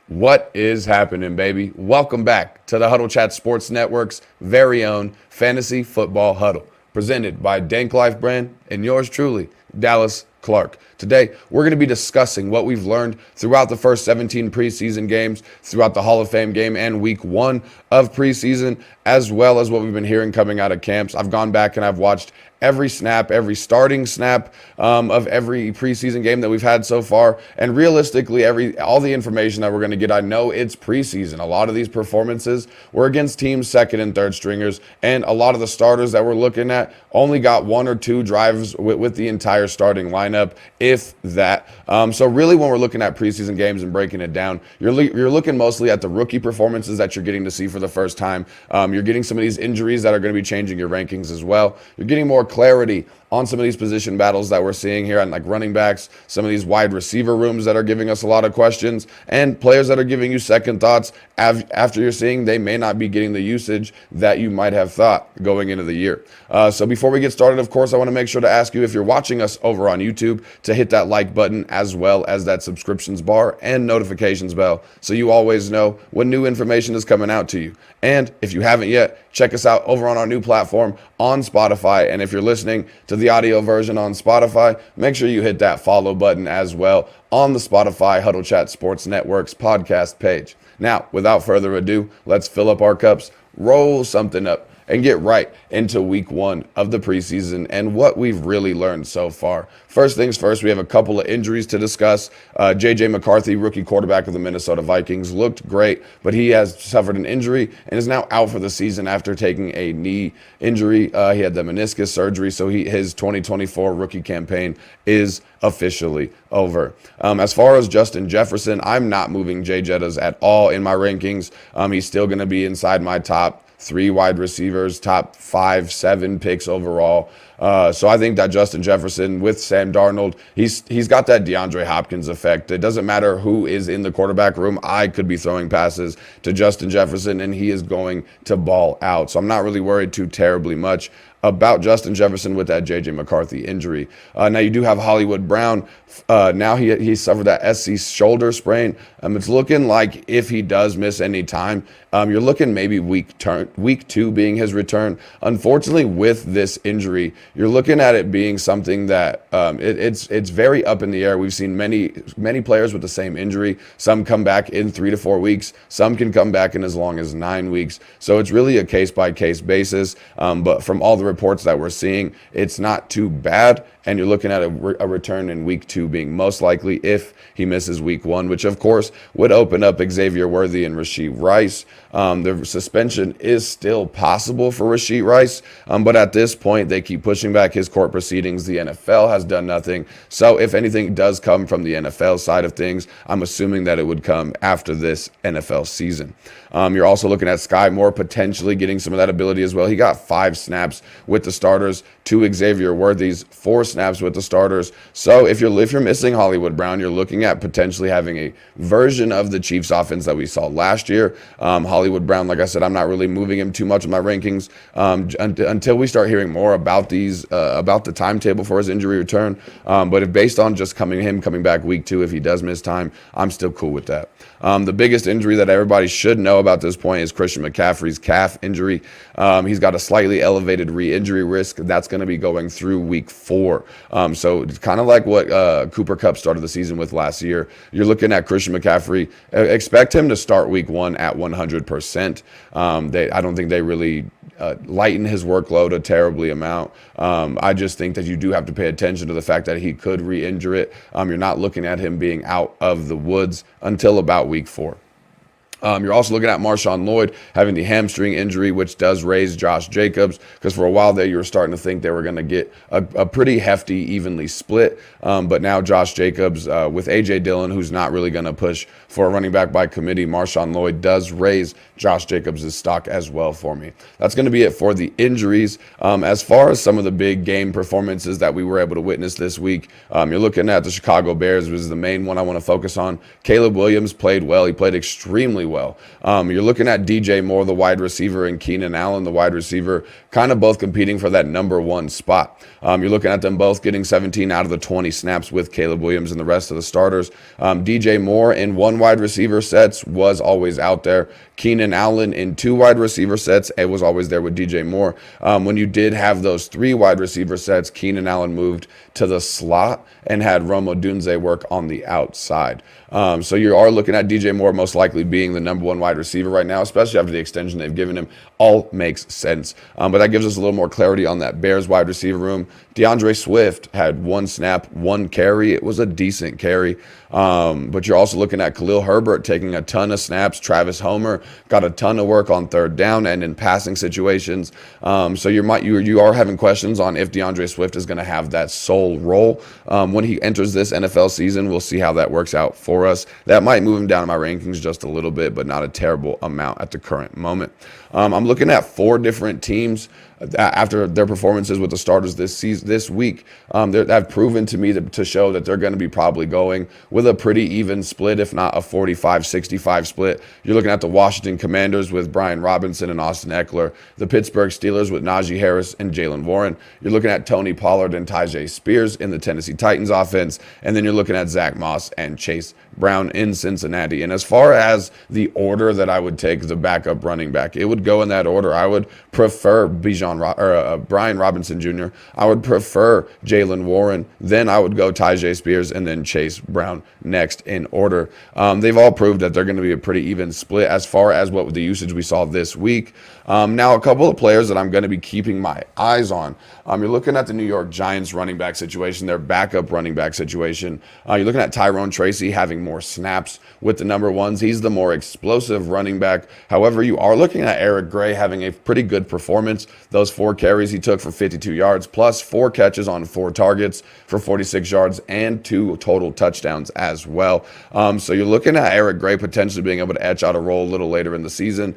What is happening, baby? Welcome back to the Huddle Chat Sports Network's very own Fantasy Football Huddle, presented by Danklyfe brand and yours truly, Dallas Clark. Today, we're going to be discussing what we've learned throughout the first 17 preseason games, throughout the Hall of Fame game and week 1 of preseason, as well as what we've been hearing coming out of camps. I've gone back and I've watched every snap, every starting snap of every preseason game that we've had so far. And realistically, all the information that we're going to get, I know it's preseason. A lot of these performances were against teams second and third stringers, and a lot of the starters that we're looking at only got 1 or 2 drives with the entire starting lineup, if that. So really, when we're looking at preseason games and breaking it down, you're looking mostly at the rookie performances that you're getting to see for the first time. You're getting some of these injuries that are going to be changing your rankings as well. You're getting more clarity on some of these position battles that we're seeing here on like running backs, some of these wide receiver rooms that are giving us a lot of questions, and players that are giving you second thoughts after you're seeing they may not be getting the usage that you might have thought going into the year. So before we get started, of course, I want to make sure to ask you, if you're watching us over on YouTube, to hit that like button as well as that subscriptions bar and notifications bell so you always know when new information is coming out to you. And if you haven't yet, check us out over on our new platform on Spotify. And if you're listening to the audio version on Spotify, make sure you hit that follow button as well on the Spotify Huddle Chat Sports Network's podcast page. Now, without further ado, let's fill up our cups, roll something up, and get right into week 1 of the preseason and what we've really learned so far. First things first, we have a couple of injuries to discuss. J.J. McCarthy, rookie quarterback of the Minnesota Vikings, looked great, but he has suffered an injury and is now out for the season after taking a knee injury. He had the meniscus surgery, so his 2024 rookie campaign is officially over. As far as Justin Jefferson, I'm not moving Jay Jettas at all in my rankings. He's still going to be inside my top 3 wide receivers, top 5, 7 picks overall. So I think that Justin Jefferson with Sam Darnold, he's got that DeAndre Hopkins effect. It doesn't matter who is in the quarterback room. I could be throwing passes to Justin Jefferson, and he is going to ball out. So I'm not really worried too terribly much about Justin Jefferson with that J.J. McCarthy injury. Now you do have Hollywood Brown. Now he suffered that SC shoulder sprain. It's looking like if he does miss any time, you're looking maybe week 2 being his return. Unfortunately, with this injury, you're looking at it being something that it's very up in the air. We've seen many players with the same injury. Some come back in 3 to 4 weeks. Some can come back in as long as 9 weeks. So it's really a case-by-case basis. But from all the reports that we're seeing, it's not too bad. And you're looking at a return in week 2 being most likely if he misses week 1, which of course would open up Xavier Worthy and Rashee Rice. The suspension is still possible for Rashee Rice, but at this point they keep pushing back his court proceedings. The NFL has done nothing. So if anything does come from the NFL side of things, I'm assuming that it would come after this NFL season. You're also looking at Sky Moore potentially getting some of that ability as well. He got 5 snaps with the starters, 2 Xavier Worthy's, 4 snaps with the starters. So if you're missing Hollywood Brown, you're looking at potentially having a version of the Chiefs offense that we saw last year. Hollywood Brown, like I said, I'm not really moving him too much in my rankings until we start hearing more about the timetable for his injury return. But if based on just him coming back week 2, if he does miss time, I'm still cool with that. The biggest injury that everybody should know about this point is Christian McCaffrey's calf injury. He's got a slightly elevated re-injury risk. That's going to be going through week 4. So it's kind of like what Cooper Kupp started the season with last year. You're looking at Christian McCaffrey. Expect him to start week 1 at 100%. I don't think they really lighten his workload a terribly amount. I just think that you do have to pay attention to the fact that he could re-injure it. You're not looking at him being out of the woods until about week 4. You're also looking at Marshawn Lloyd having the hamstring injury, which does raise Josh Jacobs, because for a while there you were starting to think they were going to get a pretty hefty, evenly split. But now Josh Jacobs with A.J. Dillon, who's not really going to push for a running back by committee, Marshawn Lloyd does raise Josh Jacobs' stock as well for me. That's going to be it for the injuries. As far as some of the big game performances that we were able to witness this week, you're looking at the Chicago Bears, which is the main one I want to focus on. Caleb Williams played well. He played extremely well well. You're looking at DJ Moore, the wide receiver, and Keenan Allen, the wide receiver, kind of both competing for that number one spot. You're looking at them both getting 17 out of the 20 snaps with Caleb Williams and the rest of the starters. DJ Moore in one wide receiver sets was always out there. Keenan Allen in two wide receiver sets, it was always there with DJ Moore. When you did have those three wide receiver sets, Keenan Allen moved to the slot and had Romo Dunze work on the outside. So you are looking at DJ Moore most likely being the number one wide receiver right now, especially after the extension they've given him. All makes sense. But that gives us a little more clarity on that Bears wide receiver room. DeAndre Swift had one snap, one carry. It was a decent carry. But you're also looking at Khalil Herbert taking a ton of snaps. Travis Homer got a ton of work on third down and in passing situations. So you are having questions on if DeAndre Swift is going to have that sole role. When he enters this NFL season, we'll see how that works out for us. That might move him down in my rankings just a little bit, but not a terrible amount at the current moment. I'm looking at four different teams after their performances with the starters this week. Have proven to me to show that they're going to be probably going with a pretty even split, if not a 45-65 split. You're looking at the Washington Commanders with Brian Robinson and Austin Eckler, the Pittsburgh Steelers with Najee Harris and Jalen Warren. You're looking at Tony Pollard and Tyjae Spears in the Tennessee Titans offense, and then you're looking at Zach Moss and Chase Brown in Cincinnati. And as far as the order that I would take the backup running back, it would go in that order. I would prefer Brian Robinson Jr. I would prefer Jalen Warren. Then I would go Tyjae Spears and then Chase Brown next in order. They've all proved that they're going to be a pretty even split as far as what the usage we saw this week. Now, a couple of players that I'm going to be keeping my eyes on. You're looking at the New York Giants running back situation, their backup running back situation. You're looking at Tyrone Tracy having more snaps with the number ones. He's the more explosive running back. However, you are looking at Eric Gray having a pretty good performance. Those 4 carries he took for 52 yards, plus 4 catches on 4 targets for 46 yards and 2 total touchdowns as well. So you're looking at Eric Gray potentially being able to etch out a role a little later in the season,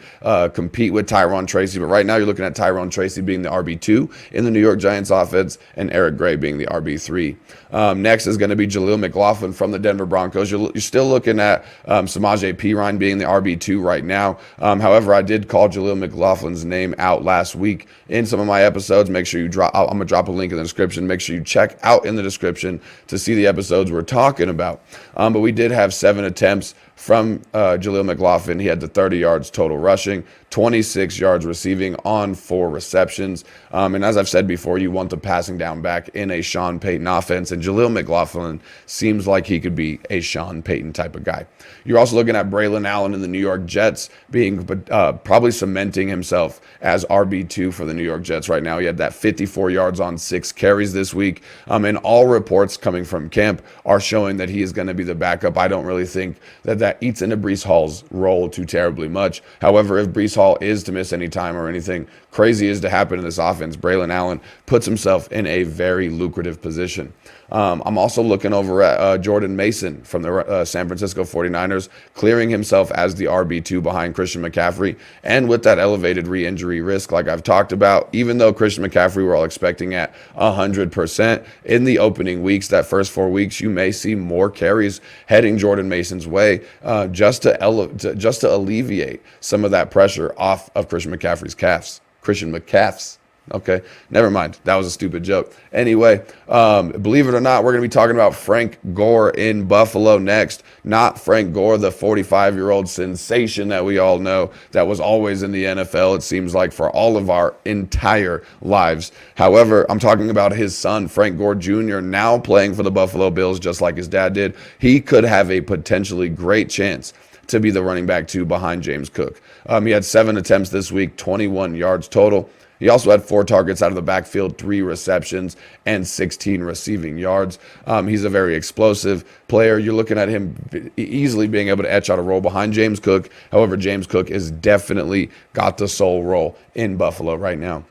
compete with Tyrone Tracy. But right now you're looking at Tyrone Tracy being the RB2 in the New York Giants offense and Eric Gray being the RB3. Next is going to be Jaleel McLaughlin from the Denver Broncos. You're still looking at Samaje Perine being the RB2 right now. However, I did call Jaleel McLaughlin's name out last week in some of my episodes. Make sure you I'm going to drop a link in the description. Make sure you check out in the description to see the episodes we're talking about. But we did have 7 attempts from Jaleel McLaughlin. He had the 30 yards total rushing, 26 yards receiving on 4 receptions. And as I've said before, you want the passing down back in a Sean Payton offense. And Jaleel McLaughlin seems like he could be a Sean Payton type of guy. You're also looking at Braylon Allen in the New York Jets being probably cementing himself as RB2 for the New York Jets right now. He had that 54 yards on 6 carries this week. And all reports coming from camp are showing that he is going to be the backup. I don't really think that eats into Breece Hall's role too terribly much. However, if Breece Hall is to miss any time or anything crazy is to happen in this offense, Braylon Allen puts himself in a very lucrative position. I'm also looking over at Jordan Mason from the San Francisco 49ers, clearing himself as the RB2 behind Christian McCaffrey. And with that elevated re-injury risk, like I've talked about, even though Christian McCaffrey we're all expecting at 100%, in the opening weeks, that first 4 weeks, you may see more carries heading Jordan Mason's way just to alleviate some of that pressure off of Christian McCaffrey's calves. Christian McCaffrey's. Okay, never mind. That was a stupid joke. Anyway, believe it or not, we're going to be talking about Frank Gore in Buffalo next. Not Frank Gore, the 45-year-old sensation that we all know that was always in the NFL, it seems like, for all of our entire lives. However, I'm talking about his son, Frank Gore Jr., now playing for the Buffalo Bills just like his dad did. He could have a potentially great chance to be the running back 2 behind James Cook. He had 7 attempts this week, 21 yards total. He also had 4 targets out of the backfield, 3 receptions, and 16 receiving yards. He's a very explosive player. You're looking at him easily being able to etch out a role behind James Cook. However, James Cook has definitely got the sole role in Buffalo right now.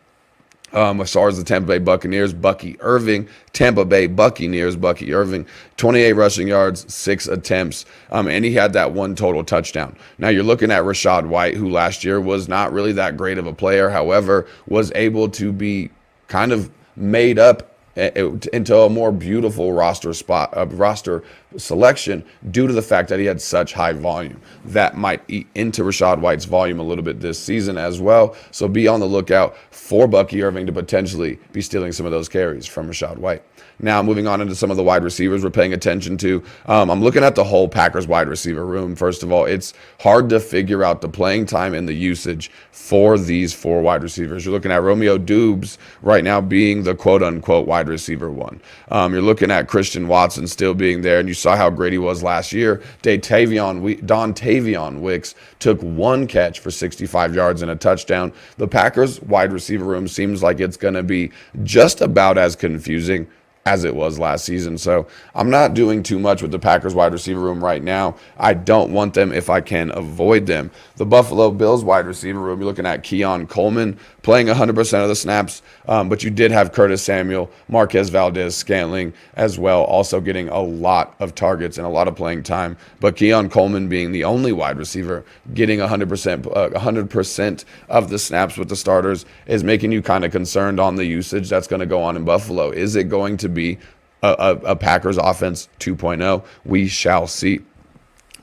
As far as the Tampa Bay Buccaneers, Bucky Irving, 28 rushing yards, 6 attempts, and he had that 1 total touchdown. Now you're looking at Rachaad White, who last year was not really that great of a player, however, was able to be kind of made up into a more beautiful roster selection due to the fact that he had such high volume. That might eat into Rachaad White's volume a little bit this season as well. So be on the lookout for Bucky Irving to potentially be stealing some of those carries from Rachaad White. Now, moving on into some of the wide receivers we're paying attention to. I'm looking at the whole Packers wide receiver room. First of all, it's hard to figure out the playing time and the usage for these 4 wide receivers. You're looking at Romeo Doubs right now being the quote-unquote wide receiver 1. You're looking at Christian Watson still being there, and you saw how great he was last year. Dontavion Wicks took 1 catch for 65 yards and a touchdown. The Packers wide receiver room seems like it's going to be just about as confusing as it was last season. So I'm not doing too much with the Packers wide receiver room right now. I don't want them if I can avoid them. The Buffalo Bills wide receiver room, you're looking at Keon Coleman playing 100% of the snaps, but you did have Curtis Samuel, Marquez Valdez-Scantling as well, also getting a lot of targets and a lot of playing time. But Keon Coleman being the only wide receiver getting 100% of the snaps with the starters is making you kind of concerned on the usage that's going to go on in Buffalo. Is it going to be a Packers offense 2.0? We shall see.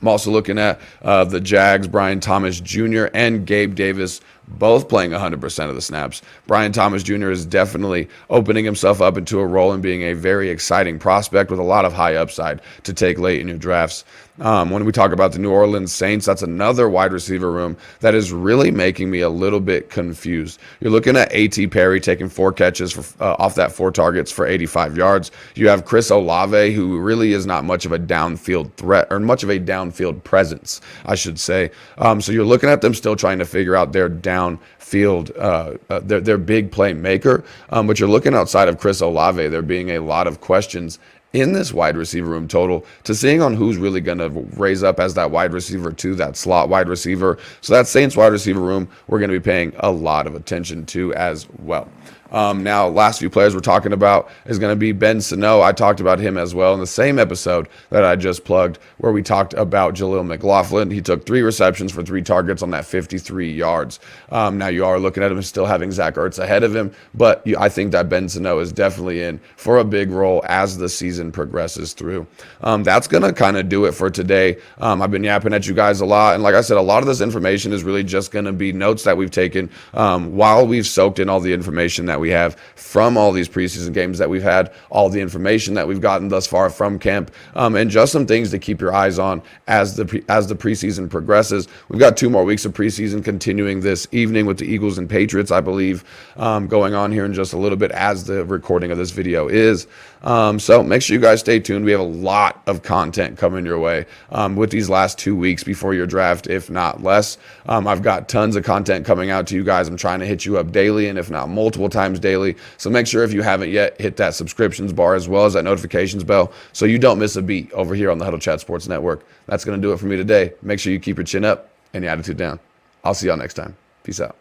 I'm also looking at the Jags, Brian Thomas Jr. and Gabe Davis both playing 100% of the snaps. Brian Thomas Jr. is definitely opening himself up into a role and being a very exciting prospect with a lot of high upside to take late in your drafts. When we talk about the New Orleans Saints, that's another wide receiver room that is really making me a little bit confused. You're looking at A.T. Perry taking 4 catches off that 4 targets for 85 yards. You have Chris Olave, who really is not much of a downfield threat or much of a downfield presence, I should say. So you're looking at them still trying to figure out their downfield, their big playmaker. But you're looking outside of Chris Olave, there being a lot of questions in this wide receiver room total to seeing on who's really going to raise up as that wide receiver 2, that slot wide receiver. So that Saints wide receiver room, we're going to be paying a lot of attention to as well. Now, last few players we're talking about is going to be Ben Sano. I talked about him as well in the same episode that I just plugged where we talked about Jaleel McLaughlin. He took 3 receptions for 3 targets on that 53 yards. Now, you are looking at him still having Zach Ertz ahead of him, but I think that Ben Sano is definitely in for a big role as the season progresses through. That's going to kind of do it for today. I've been yapping at you guys a lot, and like I said, a lot of this information is really just going to be notes that we've taken while we've soaked in all the information that we have from all these preseason games that we've had, all the information that we've gotten thus far from camp, and just some things to keep your eyes on as the preseason progresses. We've got 2 more weeks of preseason continuing this evening with the Eagles and Patriots, I believe, going on here in just a little bit as the recording of this video is. So make sure you guys stay tuned. We have a lot of content coming your way with these last 2 weeks before your draft, if not less. I've got tons of content coming out to you guys. I'm trying to hit you up daily and if not multiple times daily. So make sure if you haven't yet, hit that subscriptions bar as well as that notifications bell so you don't miss a beat over here on the Huddle Chat Sports Network. That's going to do it for me today. Make sure you keep your chin up and your attitude down. I'll see y'all next time. Peace out.